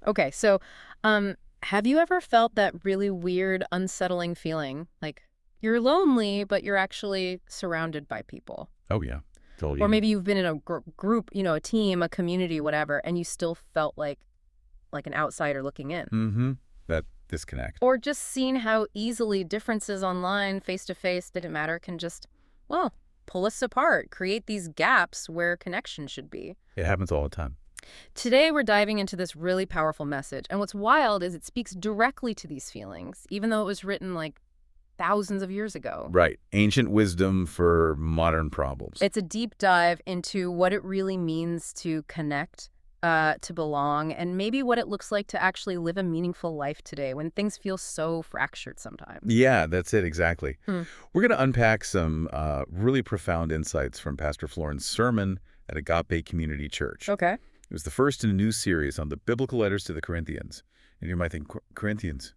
Okay, so have you ever felt that really weird, unsettling feeling? Like you're lonely, but you're actually surrounded by people. Oh, yeah. Or Totally. maybe you've been in a group, a team, a community, whatever, and you still felt like an outsider looking in. Mm-hmm. That disconnect. Or just seeing how easily differences online, face to face, didn't matter, can just, well, pull us apart, create these gaps where connection should be. It happens all the time. Today, we're diving into this really powerful message. And what's wild is it speaks directly to these feelings, even though it was written like thousands of years ago. Right. Ancient wisdom for modern problems. It's a deep dive into what it really means to connect, to belong, and maybe what it looks like to actually live a meaningful life today when things feel so fractured sometimes. Yeah, that's it, exactly. Hmm. We're going to unpack some really profound insights from Pastor Florin's sermon at Agape Community Church. Okay. It was the first in a new series on the biblical letters to the Corinthians. And you might think, Corinthians,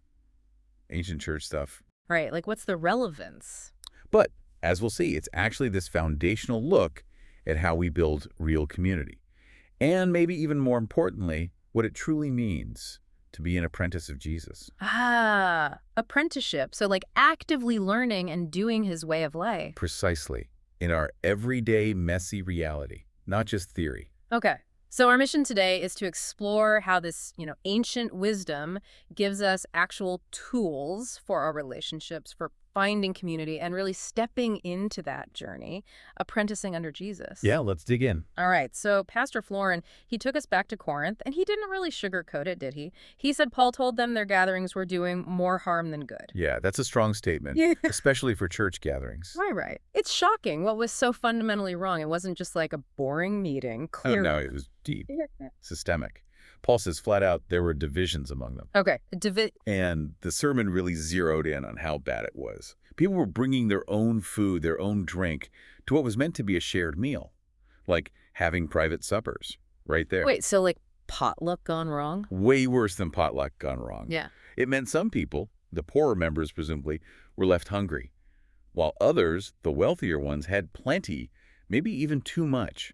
ancient church stuff. Right. Like, what's the relevance? But, as we'll see, it's actually this foundational look at how we build real community. And maybe even more importantly, what it truly means to be an apprentice of Jesus. Ah, apprenticeship. So, like, actively learning and doing his way of life. Precisely. In our everyday, messy reality, not just theory. Okay. So our mission today is to explore how this, ancient wisdom gives us actual tools for our relationships, for finding community, and really stepping into that journey, apprenticing under Jesus. Yeah, let's dig in. All right. So Pastor Florin, he took us back to Corinth, and he didn't really sugarcoat it, did he? He said Paul told them their gatherings were doing more harm than good. Yeah, that's a strong statement, Yeah. especially for church gatherings. Right. It's shocking what was so fundamentally wrong. It wasn't just like a boring meeting, Oh, clearly. no, it was deep, Yeah. systemic. Paul says flat out there were divisions among them. Okay. And the sermon really zeroed in on how bad it was. People were bringing their own food, their own drink, to what was meant to be a shared meal, like having private suppers right there. Wait, so like potluck gone wrong? Way worse than potluck gone wrong. Yeah. It meant some people, the poorer members presumably, were left hungry, while others, the wealthier ones, had plenty, maybe even too much.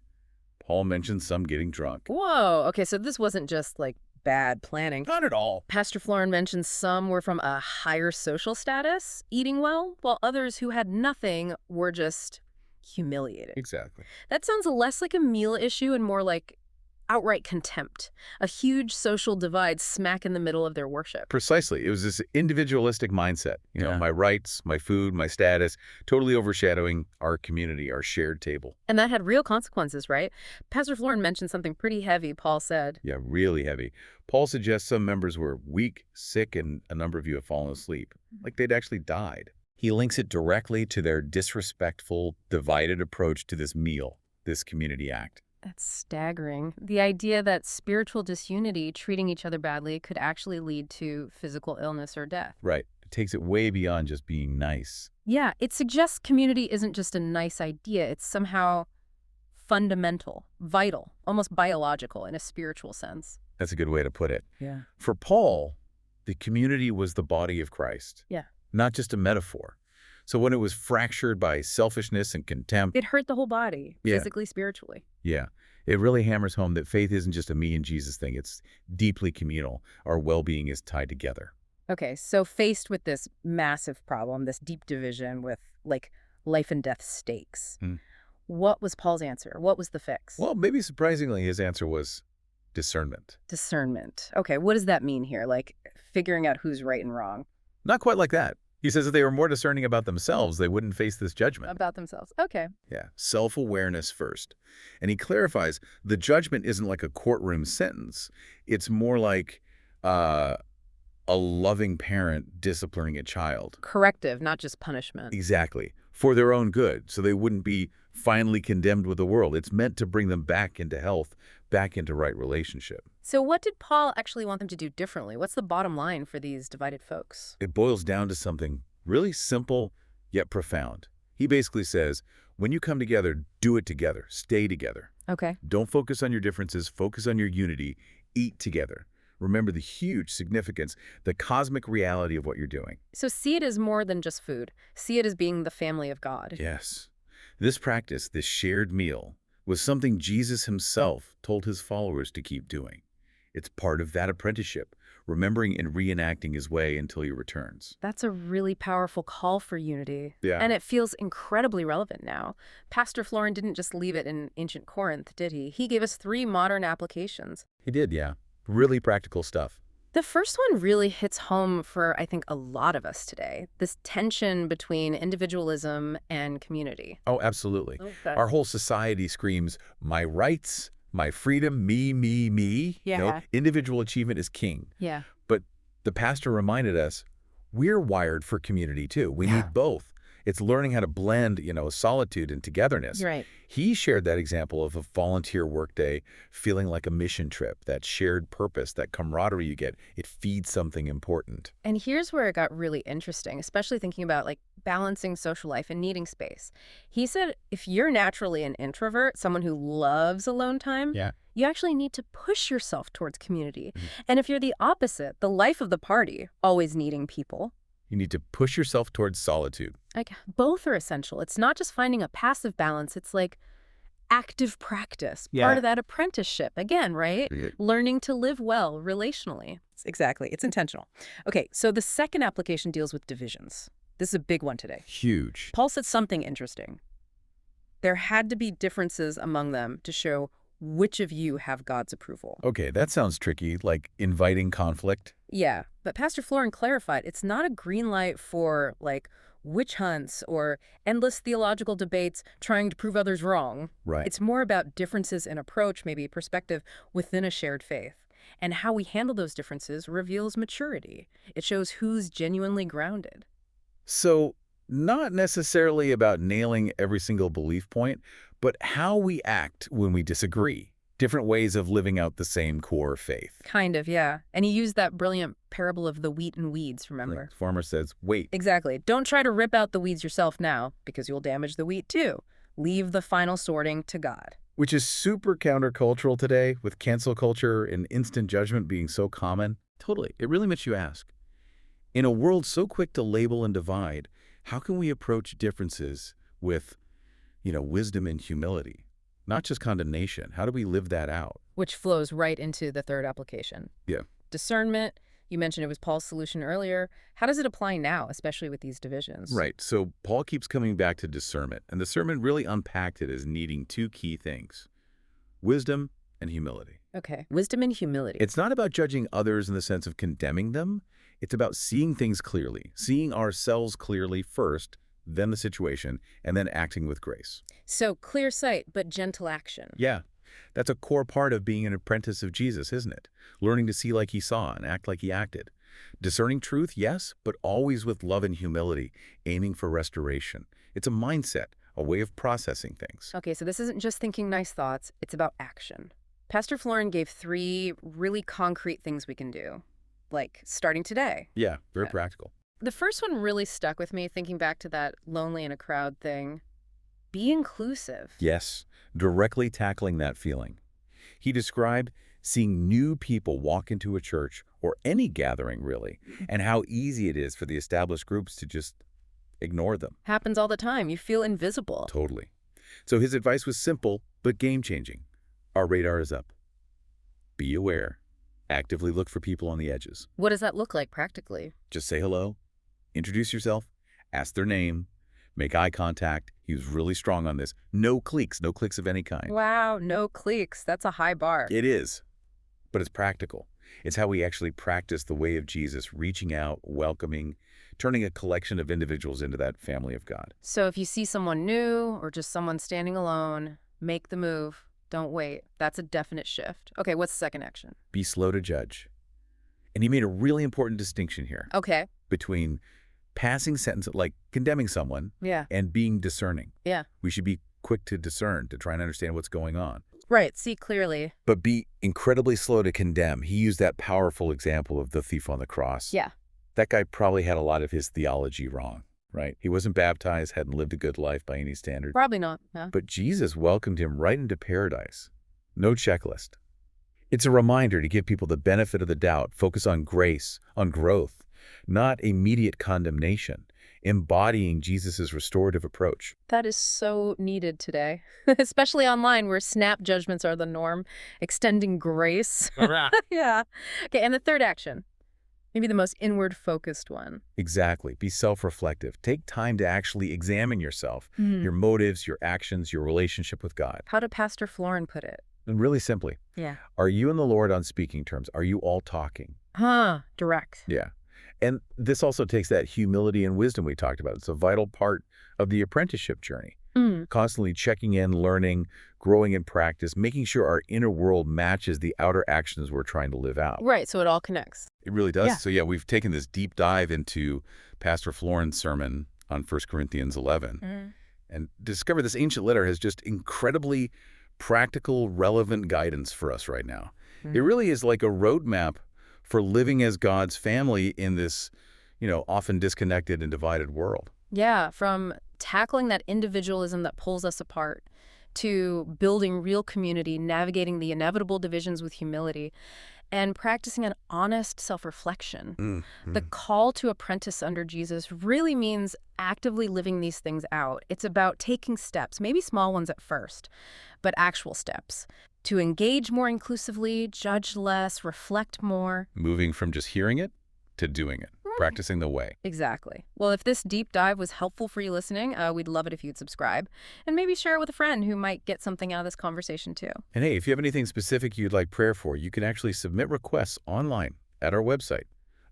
Paul mentions some getting drunk. Whoa. Okay, so this wasn't just like bad planning. Not at all. Pastor Florin mentions some were from a higher social status, eating well, while others who had nothing were just humiliated. Exactly. That sounds less like a meal issue and more like outright contempt, a huge social divide smack in the middle of their worship. Precisely. It was this individualistic mindset. Yeah. My rights, my food, my status, totally overshadowing our community, our shared table. And that had real consequences, right? Pastor Florin mentioned something pretty heavy, Paul said. Yeah, really heavy. Paul suggests some members were weak, sick, and a number of you have fallen asleep, like they'd actually died. He links it directly to their disrespectful, divided approach to this meal, this community act. That's staggering. The idea that spiritual disunity, treating each other badly, could actually lead to physical illness or death. Right. It takes it way beyond just being nice. Yeah, it suggests community isn't just a nice idea. It's somehow fundamental, vital, almost biological in a spiritual sense. That's a good way to put it. Yeah. For Paul, the community was the body of Christ. Yeah. Not just a metaphor. So when it was fractured by selfishness and contempt, It hurt the whole body, Yeah. physically, spiritually. yeah, it really hammers home that faith isn't just a me and Jesus thing. It's deeply communal. Our well-being is tied together. Okay, so faced with this massive problem, this deep division with like life and death stakes, Hmm. what was Paul's answer? What was the fix? Well, maybe surprisingly, his answer was discernment. Discernment. Okay, what does that mean here? Like figuring out who's right and wrong Not quite like that. He says if they were more discerning about themselves, they wouldn't face this judgment. about themselves. Okay. Yeah, self-awareness first. And he clarifies the judgment isn't like a courtroom sentence. It's more like a loving parent disciplining a child. Corrective, not just punishment. Exactly. For their own good, so they wouldn't be finally condemned with the world. It's meant to bring them back into health, back into right relationship. So what did Paul actually want them to do differently? What's the bottom line for these divided folks? It boils down to something really simple yet profound. He basically says, when you come together, do it together. Stay together. Okay. Don't focus on your differences. Focus on your unity. Eat together. Remember the huge significance, the cosmic reality of what you're doing. So see it as more than just food. See it as being the family of God. Yes. This practice, this shared meal, was something Jesus himself told his followers to keep doing. It's part of that apprenticeship, remembering and reenacting his way until he returns. That's a really powerful call for unity. Yeah. And it feels incredibly relevant now. Pastor Florin didn't just leave it in ancient Corinth, did he? He gave us 3 modern applications. He did, yeah. Really practical stuff. The first one really hits home for, I think, a lot of us today. This tension between individualism and community. Oh, absolutely. Okay. Our whole society screams, my rights, my freedom, me, me, me. Yeah. Individual achievement is king. Yeah. But the pastor reminded us, we're wired for community too. We need both. It's learning how to blend, solitude and togetherness. Right. He shared that example of a volunteer workday feeling like a mission trip, that shared purpose, that camaraderie you get. It feeds something important. And here's where it got really interesting, especially thinking about balancing social life and needing space. He said if you're naturally an introvert, someone who loves alone time, you actually need to push yourself towards community. And if you're the opposite, the life of the party, always needing people, you need to push yourself towards solitude. Both are essential. It's not just finding a passive balance. It's active practice, part of that apprenticeship. Again, right? Learning to live well relationally. Exactly. It's intentional. Okay, so the second application deals with divisions. This is a big one today. Huge. Paul said something interesting. There had to be differences among them to show which of you have God's approval. Okay, that sounds tricky, like inviting conflict. Yeah, but Pastor Florin clarified it's not a green light for, witch hunts or endless theological debates trying to prove others wrong. Right. It's more about differences in approach, maybe perspective within a shared faith. And how we handle those differences reveals maturity. It shows who's genuinely grounded. So, not necessarily about nailing every single belief point, but how we act when we disagree. Different ways of living out the same core faith. Kind of, yeah. And he used that brilliant parable of the wheat and weeds, remember? The farmer says, wait. Exactly. Don't try to rip out the weeds yourself now, because you'll damage the wheat too. Leave the final sorting to God. Which is super countercultural today, with cancel culture and instant judgment being so common. Totally. It really makes you ask. In a world so quick to label and divide, how can we approach differences with, wisdom and humility? Not just condemnation. How do we live that out? Which flows right into the third application. Yeah. Discernment. You mentioned it was Paul's solution earlier. How does it apply now, especially with these divisions? Right. So Paul keeps coming back to discernment, and the sermon really unpacked it as needing 2 key things: wisdom and humility. Okay. Wisdom and humility. It's not about judging others in the sense of condemning them. It's about seeing things clearly, seeing ourselves clearly first, then the situation, and then acting with grace. So clear sight, but gentle action. Yeah. That's a core part of being an apprentice of Jesus, isn't it? Learning to see like he saw and act like he acted. Discerning truth, yes, but always with love and humility, aiming for restoration. It's a mindset, a way of processing things. Okay, so this isn't just thinking nice thoughts, it's about action. Pastor Florin gave 3 really concrete things we can do, like starting today. Yeah, very practical. The first one really stuck with me, thinking back to that lonely in a crowd thing. Be inclusive. Yes, directly tackling that feeling. He described seeing new people walk into a church, or any gathering really, and how easy it is for the established groups to just ignore them. Happens all the time. You feel invisible. Totally. So his advice was simple, but game-changing. Our radar is up. Be aware. Actively look for people on the edges. What does that look like practically? Just say hello, introduce yourself, ask their name, make eye contact. He was really strong on this. No cliques of any kind. Wow, no cliques. That's a high bar. It is, but it's practical. It's how we actually practice the way of Jesus, reaching out, welcoming, turning a collection of individuals into that family of God. So if you see someone new or just someone standing alone, make the move. Don't wait. That's a definite shift. Okay, what's the second action? Be slow to judge. And he made a really important distinction here. Okay. Between passing sentences, like condemning someone, and being discerning. Yeah. We should be quick to discern, to try and understand what's going on. Right, see clearly. But be incredibly slow to condemn. He used that powerful example of the thief on the cross. Yeah. That guy probably had a lot of his theology wrong, right? He wasn't baptized, hadn't lived a good life by any standard. Probably not. Yeah. But Jesus welcomed him right into paradise. No checklist. It's a reminder to give people the benefit of the doubt, focus on grace, on growth, not immediate condemnation. embodying Jesus's restorative approach. That is so needed today, especially online where snap judgments are the norm, extending grace. Yeah. Okay, and the third action, maybe the most inward-focused one. Exactly. Be self-reflective. Take time to actually examine yourself, your motives, your actions, your relationship with God. How did Pastor Florin put it? And really simply, Yeah. are you and the Lord on speaking terms? Are you all talking? Direct. Yeah. And this also takes that humility and wisdom we talked about. It's a vital part of the apprenticeship journey. Constantly checking in, learning, growing in practice, making sure our inner world matches the outer actions we're trying to live out. Right, so it all connects. It really does. Yeah. So yeah, we've taken this deep dive into Pastor Florin's sermon on 1 Corinthians 11 and discovered this ancient letter has just incredibly practical, relevant guidance for us right now. It really is like a roadmap for living as God's family in this, often disconnected and divided world. Yeah, from tackling that individualism that pulls us apart to building real community, navigating the inevitable divisions with humility, and practicing an honest self-reflection. The call to apprentice under Jesus really means actively living these things out. It's about taking steps, maybe small ones at first, but actual steps, to engage more inclusively, judge less, reflect more. Moving from just hearing it to doing it, practicing the way. Exactly. Well, if this deep dive was helpful for you listening, we'd love it if you'd subscribe and maybe share it with a friend who might get something out of this conversation too. And hey, if you have anything specific you'd like prayer for, you can actually submit requests online at our website,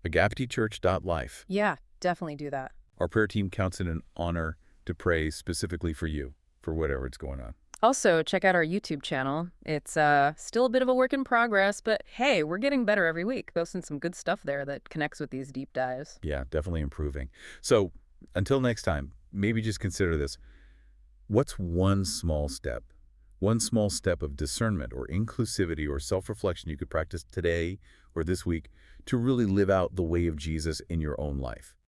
agapechurch.life. Yeah, definitely do that. Our prayer team counts it an honor to pray specifically for you, for whatever it's going on. Also, check out our YouTube channel. It's still a bit of a work in progress, but hey, we're getting better every week. Posting some good stuff there that connects with these deep dives. Yeah, definitely improving. So until next time, maybe just consider this. What's one small step of discernment or inclusivity or self-reflection you could practice today or this week to really live out the way of Jesus in your own life?